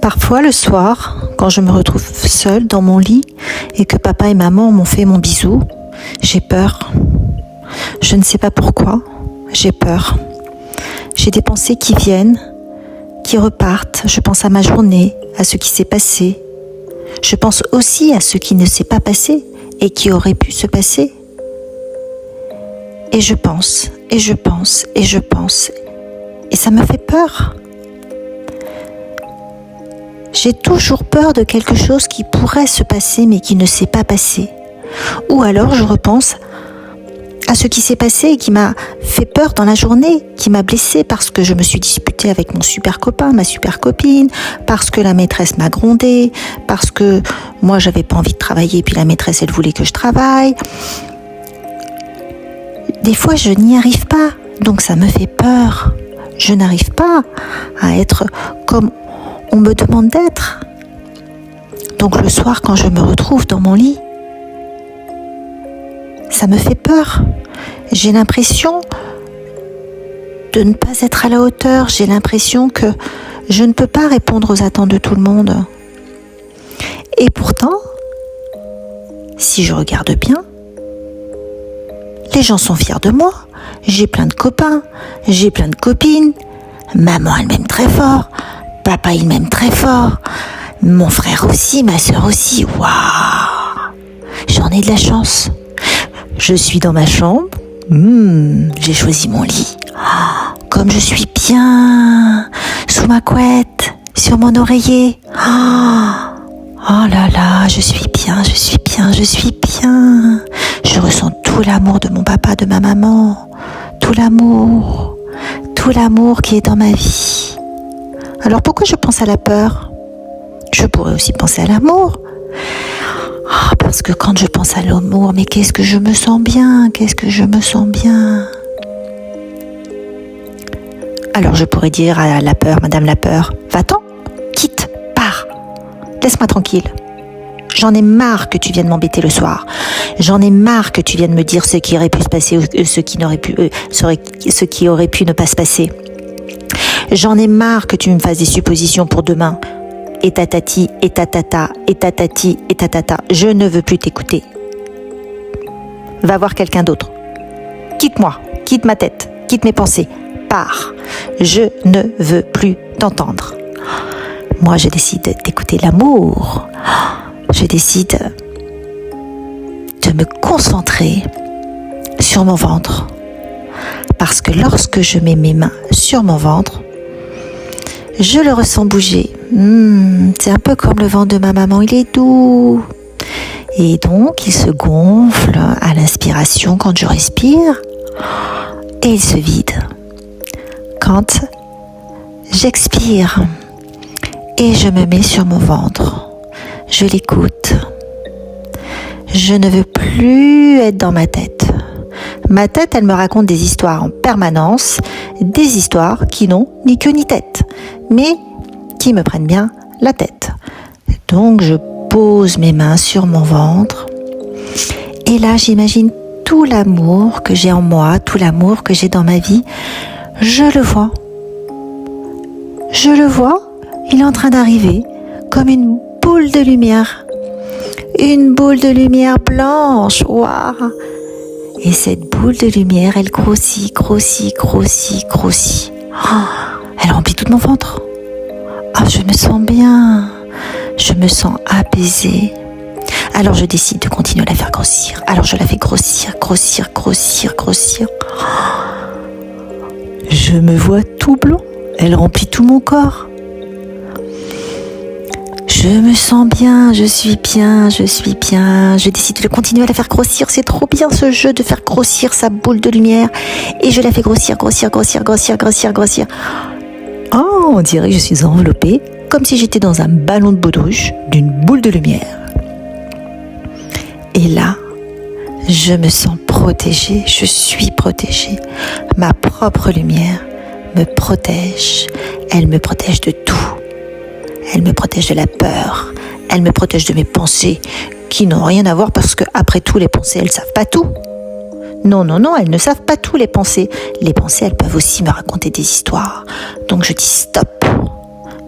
Parfois, le soir, quand je me retrouve seule dans mon lit et que papa et maman m'ont fait mon bisou, j'ai peur. Je ne sais pas pourquoi, j'ai peur. J'ai des pensées qui viennent, qui repartent. Je pense à ma journée, à ce qui s'est passé. Je pense aussi à ce qui ne s'est pas passé et qui aurait pu se passer. Et je pense, et je pense, et je pense. Et ça me fait peur. J'ai toujours peur de quelque chose qui pourrait se passer mais qui ne s'est pas passé. Ou alors je repense à ce qui s'est passé et qui m'a fait peur dans la journée, qui m'a blessée parce que je me suis disputée avec mon super copain, ma super copine, parce que la maîtresse m'a grondée, parce que moi j'avais pas envie de travailler et puis la maîtresse elle voulait que je travaille. Des fois je n'y arrive pas, donc ça me fait peur. Je n'arrive pas à être comme on me demande d'être. Donc le soir, quand je me retrouve dans mon lit, ça me fait peur. J'ai l'impression de ne pas être à la hauteur. J'ai l'impression que je ne peux pas répondre aux attentes de tout le monde. Et pourtant, si je regarde bien, les gens sont fiers de moi. J'ai plein de copains, j'ai plein de copines. Maman, elle m'aime très fort. Papa, il m'aime très fort. Mon frère aussi, ma sœur aussi. Waouh! J'en ai de la chance. Je suis dans ma chambre. J'ai choisi mon lit. Comme je suis bien. Sous ma couette. Sur mon oreiller. Oh là là, je suis bien, je suis bien, je suis bien. Je ressens tout l'amour de mon papa, de ma maman. Tout l'amour qui est dans ma vie. Alors pourquoi je pense à la peur? Je pourrais aussi penser à l'amour. Parce que quand je pense à l'amour, mais qu'est-ce que je me sens bien, qu'est-ce que je me sens bien. Alors je pourrais dire à la peur, Madame la peur, va-t'en, quitte, pars, laisse-moi tranquille. J'en ai marre que tu viennes m'embêter le soir. J'en ai marre que tu viennes me dire ce qui aurait pu se passer ou ce qui aurait pu ne pas se passer. J'en ai marre que tu me fasses des suppositions pour demain. Et tatati, et tatata, et tatati, et tatata. Je ne veux plus t'écouter. Va voir quelqu'un d'autre. Quitte-moi, quitte ma tête, quitte mes pensées. Pars. Je ne veux plus t'entendre. Moi, je décide d'écouter l'amour. Je décide de me concentrer sur mon ventre. Parce que lorsque je mets mes mains sur mon ventre, je le ressens bouger. C'est un peu comme le ventre de ma maman, il est doux. Et donc, il se gonfle à l'inspiration quand je respire et il se vide quand j'expire et je me mets sur mon ventre. Je l'écoute. Je ne veux plus être dans ma tête. Ma tête, elle me raconte des histoires en permanence, des histoires qui n'ont ni queue ni tête, mais qui me prennent bien la tête. Donc je pose mes mains sur mon ventre et là j'imagine tout l'amour que j'ai en moi, tout l'amour que j'ai dans ma vie. Je le vois, il est en train d'arriver comme une boule de lumière blanche. Waouh! Et cette boule de lumière, elle grossit. Elle remplit tout mon ventre. Je me sens bien. Je me sens apaisée. Alors je décide de continuer à la faire grossir. Alors je la fais grossir. Je me vois tout blanc. Elle remplit tout mon corps. Je me sens bien, je suis bien. Je décide de continuer à la faire grossir. C'est trop bien ce jeu de faire grossir sa boule de lumière. Et je la fais grossir. On dirait que je suis enveloppée, comme si j'étais dans un ballon de baudruche d'une boule de lumière. Et là, je me sens protégée, je suis protégée. Ma propre lumière me protège. Elle me protège de tout. Elle me protège de la peur. Elle me protège de mes pensées qui n'ont rien à voir parce que, après tout, les pensées, elles savent pas tout. Non, elles ne savent pas tout, les pensées. Les pensées, elles peuvent aussi me raconter des histoires. Donc je dis stop.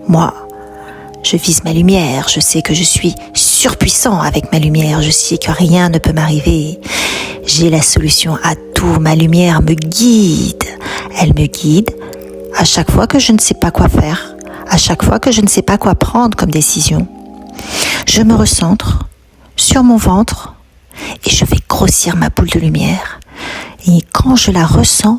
Moi, Je vise ma lumière, je sais que je suis surpuissant avec ma lumière, je sais que rien ne peut m'arriver. J'ai la solution à tout, ma lumière me guide. Elle me guide à chaque fois que je ne sais pas quoi faire, à chaque fois que je ne sais pas quoi prendre comme décision. Je me recentre sur mon ventre et je vais grossir ma boule de lumière. Et quand je la ressens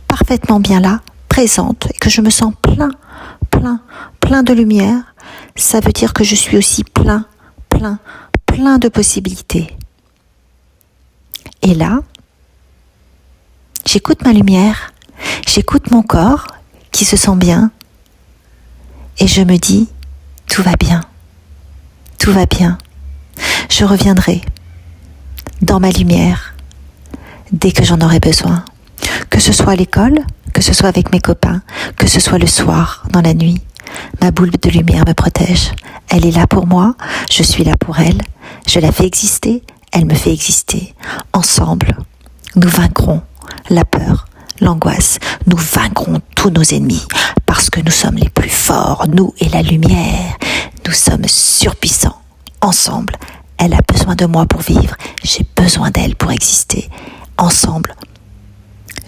parfaitement bien là, présente, et que je me sens plein de lumière, ça veut dire que je suis aussi plein de possibilités. Et là, j'écoute ma lumière, j'écoute mon corps qui se sent bien, et je me dis, tout va bien, je reviendrai dans ma lumière dès que j'en aurai besoin. Que ce soit à l'école, que ce soit avec mes copains, que ce soit le soir, dans la nuit, ma boule de lumière me protège. Elle est là pour moi, je suis là pour elle, je la fais exister, elle me fait exister. Ensemble, nous vaincrons la peur, l'angoisse, nous vaincrons tous nos ennemis, parce que nous sommes les plus forts, nous et la lumière, nous sommes surpuissants. Ensemble, elle a besoin de moi pour vivre, j'ai besoin d'elle pour exister. Ensemble,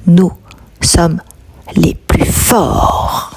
nous sommes les plus forts.